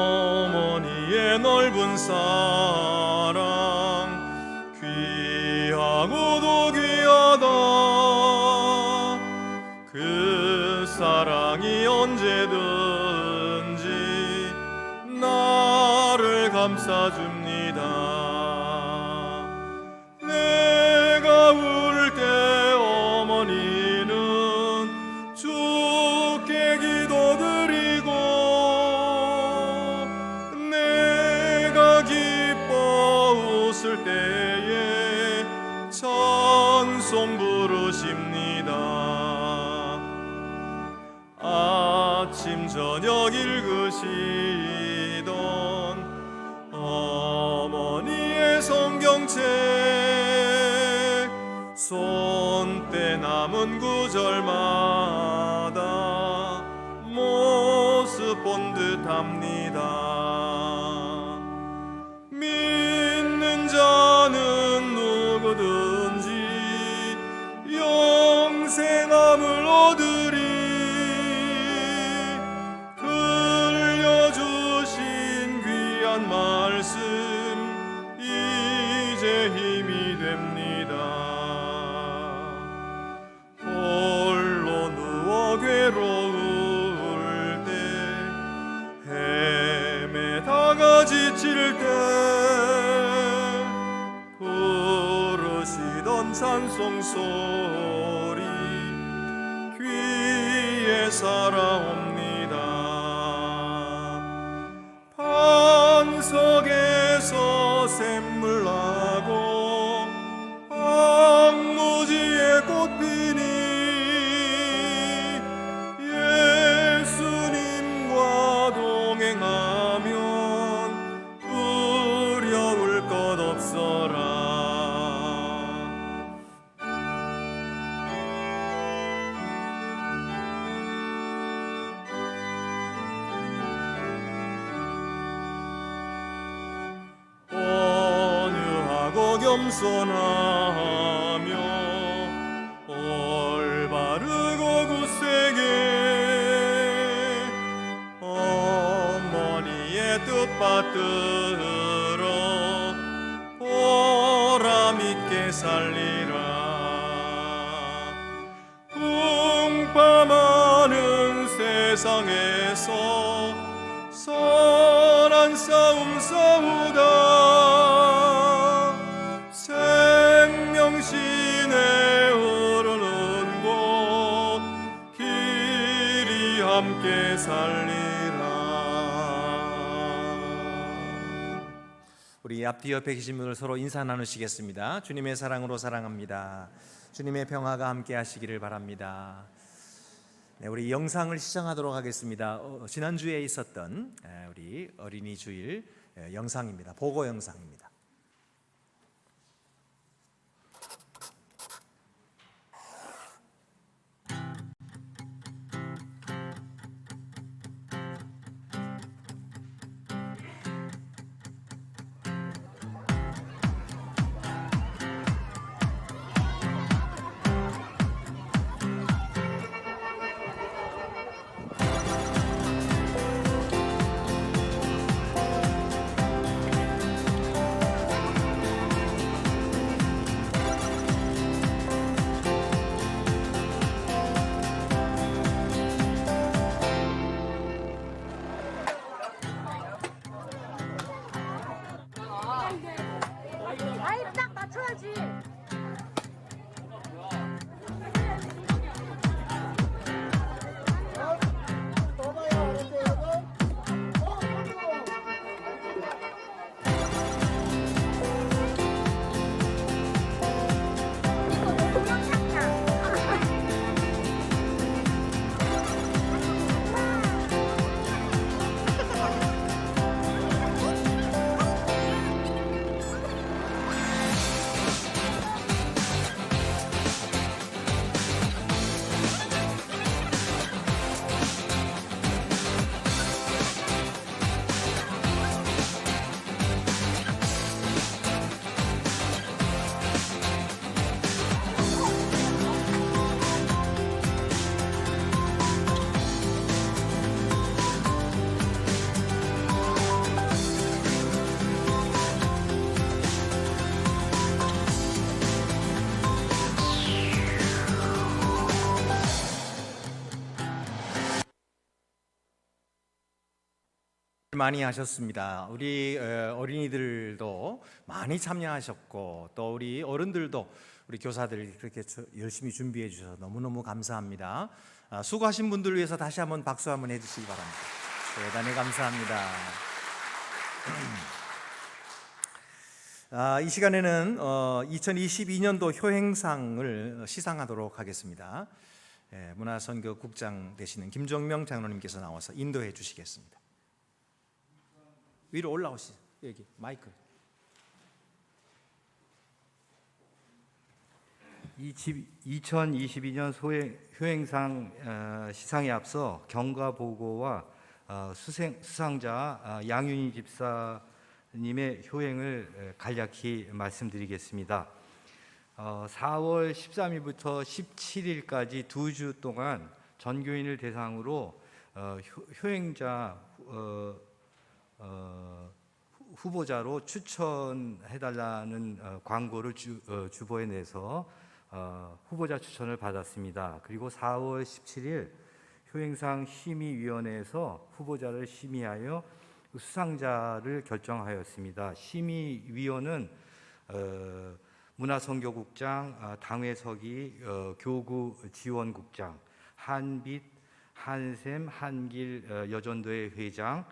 어머니의 넓은 사랑 귀하고도 귀하다. 그 사랑이 언제든지 나를 감싸줍니다. 내가 울 때 어머니는 주께 기도드리고 내가 기뻐 웃을 때에 찬송 부르십니다. 아침 저녁 읽으시던 어머니의 성경책 손때 남은 구절마다 모습 본 듯합니다. 믿는 자는 누구든지 영생함을 얻으리. 들려주신 귀한 말씀 이제 힘이 됩니다. 홀로 누워 괴로울 때 헤매다가 지칠 때 부르시던 찬송 소리 귀에 살아옵니다. 반석에서 샘물 나고 황무지에 꽃 피니 예수님과 동행하면 두려울 것 없어라. 겸손하며 올바르고 굳세게 어머니의 뜻 받들어 보람있게 살리라. 풍파많은 세상에서 선한 싸움 싸우다 생명신에 오르는 곳 길이 함께 살리라. 우리 앞뒤 옆에 계신 분들 서로 인사 나누시겠습니다. 주님의 사랑으로 사랑합니다. 주님의 평화가 함께 하시기를 바랍니다. 네, 우리 영상을 시청하도록 하겠습니다. 지난주에 있었던 우리 어린이 주일 영상입니다. 보고 영상입니다. 라인 딱 맞춰야지. 이거 너 동영상이야. 많이 하셨습니다. 우리 어린이들도 많이 참여하셨고 또 우리 어른들도 우리 교사들이 그렇게 열심히 준비해 주셔서 너무너무 감사합니다. 수고하신 분들을 위해서 다시 한번 박수 한번 해주시기 바랍니다. 대단히 감사합니다. 이 시간에는 2022년도 효행상을 시상하도록 하겠습니다. 문화선교국장 되시는 김종명 장로님께서 나와서 인도해 주시겠습니다. 위로 올라오시. 여기 마이크. 2022년 효행상 시상에 앞서 경과 보고와 수상자 양윤희 집사님의 효행을 간략히 말씀드리겠습니다. 4월 13일부터 17일까지 2주 동안 전교인을 대상으로 효행자 후보자로 추천해달라는 광고를 주보에 내서 후보자 추천을 받았습니다. 그리고 4월 17일 효행상 심의위원회에서 후보자를 심의하여 수상자를 결정하였습니다. 심의위원은 문화선교국장, 당회서기, 교구지원국장, 한빛, 한샘, 한길 여전도회 회장,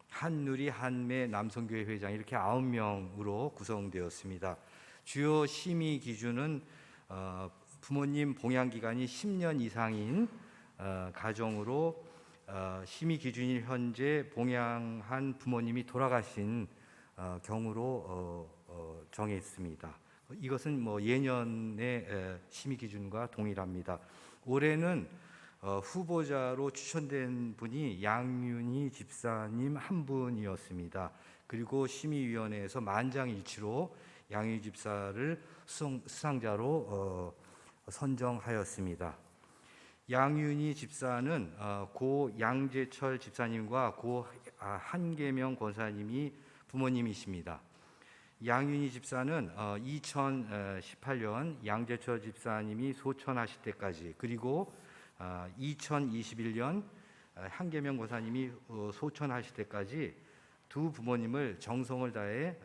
한누리, 한매, 남성교회 회장 이렇게 9명으로 구성되었습니다. 주요 심의 기준은 부모님 봉양 기간이 10년 이상인 가정으로 심의 기준이 현재 봉양한 부모님이 돌아가신 경우로 정해 있습니다. 이것은 예년의 심의 기준과 동일합니다. 올해는 후보자로 추천된 분이 양윤희 집사님 한 분이었습니다. 그리고 심의위원회에서 만장일치로 양윤희 집사를 수상자로 선정하였습니다. 양윤희 집사는 고 양재철 집사님과 고 한계명 권사님이 부모님이십니다. 양윤희 집사는 2018년 양재철 집사님이 소천하실 때까지, 그리고 2021년 한계명 권사님이 소천하실 때까지 두 부모님을 정성을 다해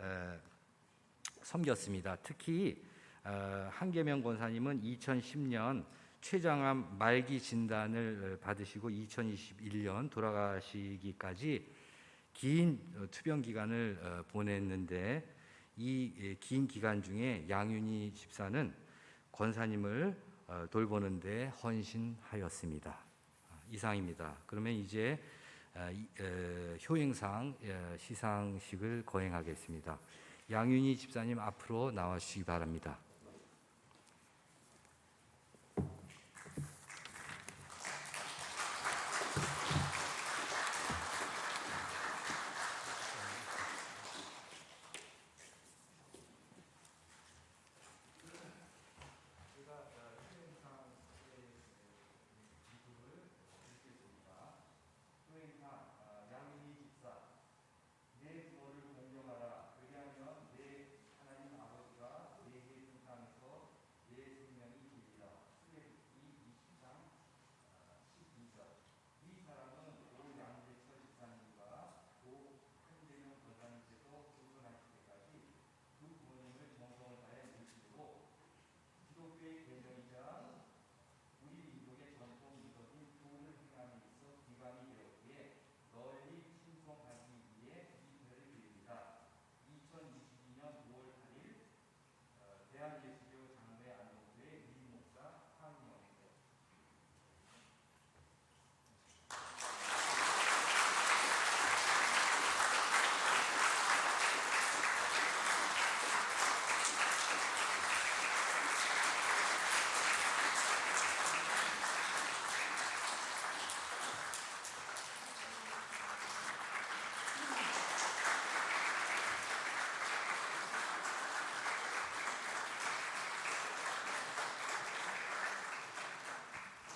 섬겼습니다. 특히 한계명 권사님은 2010년 췌장암 말기 진단을 받으시고 2021년 돌아가시기까지 긴 투병 기간을 보냈는데, 이 긴 기간 중에 양윤희 집사는 권사님을 돌보는데 헌신하였습니다. 이상입니다. 그러면 이제 효행상 시상식을 거행하겠습니다. 양윤희 집사님 앞으로 나와주시기 바랍니다.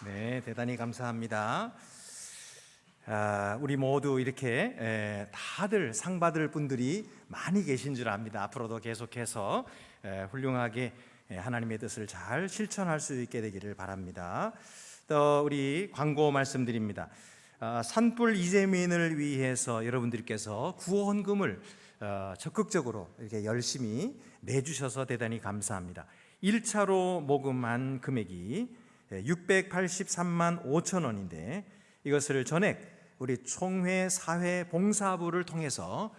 네, 대단히 감사합니다. 우리 모두 이렇게 다들 상 받을 분들이 많이 계신 줄 압니다. 앞으로도 계속해서 훌륭하게 하나님의 뜻을 잘 실천할 수 있게 되기를 바랍니다. 또 우리 광고 말씀드립니다. 산불 이재민을 위해서 여러분들께서 구원금을 적극적으로 이렇게 열심히 내주셔서 대단히 감사합니다. 1차로 모금한 금액이 683만 5천 원인데, 이것을 전액 우리 총회 사회 봉사부를 통해서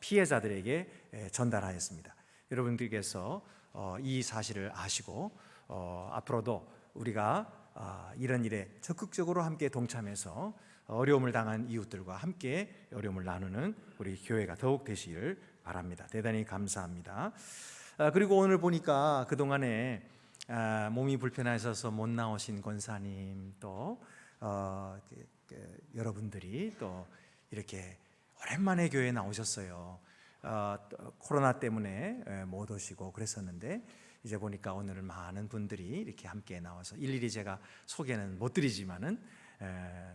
피해자들에게 전달하였습니다. 여러분들께서 이 사실을 아시고 앞으로도 우리가 이런 일에 적극적으로 함께 동참해서 어려움을 당한 이웃들과 함께 어려움을 나누는 우리 교회가 더욱 되시기를 바랍니다. 대단히 감사합니다. 그리고 오늘 보니까 그동안에 몸이 불편하셔서 못 나오신 권사님, 또 여러분들이 또 이렇게 오랜만에 교회에 나오셨어요. 코로나 때문에 못 오시고 그랬었는데, 이제 보니까 오늘은 많은 분들이 이렇게 함께 나와서 일일이 제가 소개는 못 드리지만은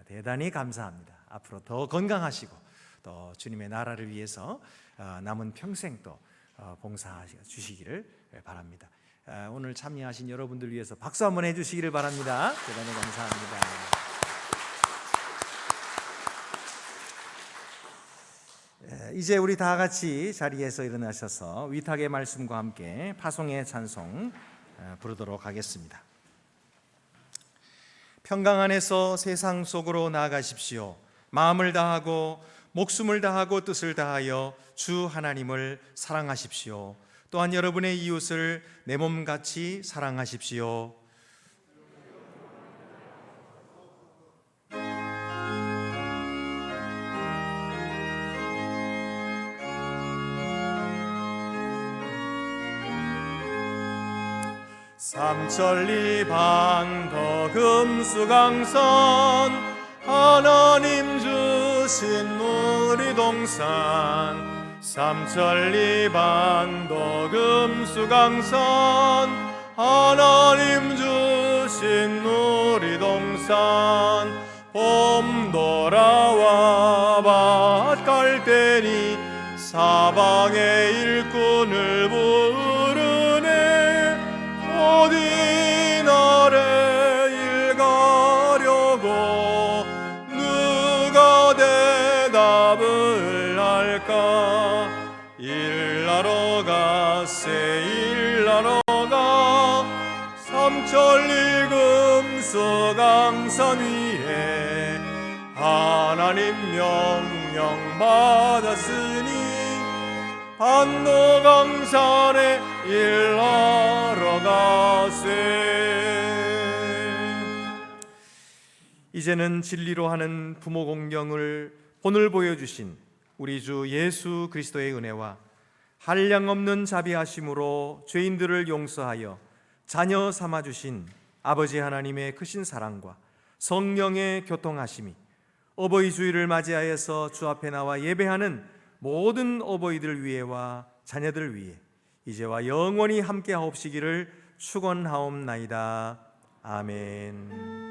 대단히 감사합니다. 앞으로 더 건강하시고 또 주님의 나라를 위해서 남은 평생 또 봉사해 주시기를 바랍니다. 오늘 참여하신 여러분들 위해서 박수 한번 해주시기를 바랍니다. 대단히 감사합니다. 이제 우리 다 같이 자리에서 일어나셔서 위탁의 말씀과 함께 파송의 찬송 부르도록 하겠습니다. 평강 안에서 세상 속으로 나아가십시오. 마음을 다하고 목숨을 다하고 뜻을 다하여 주 하나님을 사랑하십시오. 또한 여러분의 이웃을 내 몸같이 사랑하십시오. 삼천리 방더 금수강산 하나님 주신 우리 동산 삼천리반도 금수강산 하나님 주신 놀이동산 봄 돌아와 밭 갈 때니 사방의 일꾼을 부르네 어디 나래 일 가려고 누가 대답을 할까 일하러 가세 일하러 가 삼천리 금수강산 위에 하나님 명령 받았으니 반도강산에 일하러 가세. 이제는 진리로 하는 부모 공경을 본을 보여주신 우리 주 예수 그리스도의 은혜와 한량없는 자비하심으로 죄인들을 용서하여 자녀 삼아주신 아버지 하나님의 크신 사랑과 성령의 교통하심이 어버이 주일을 맞이하여서 주 앞에 나와 예배하는 모든 어버이들 위에와 자녀들 위에 이제와 영원히 함께하옵시기를 축원하옵나이다. 아멘.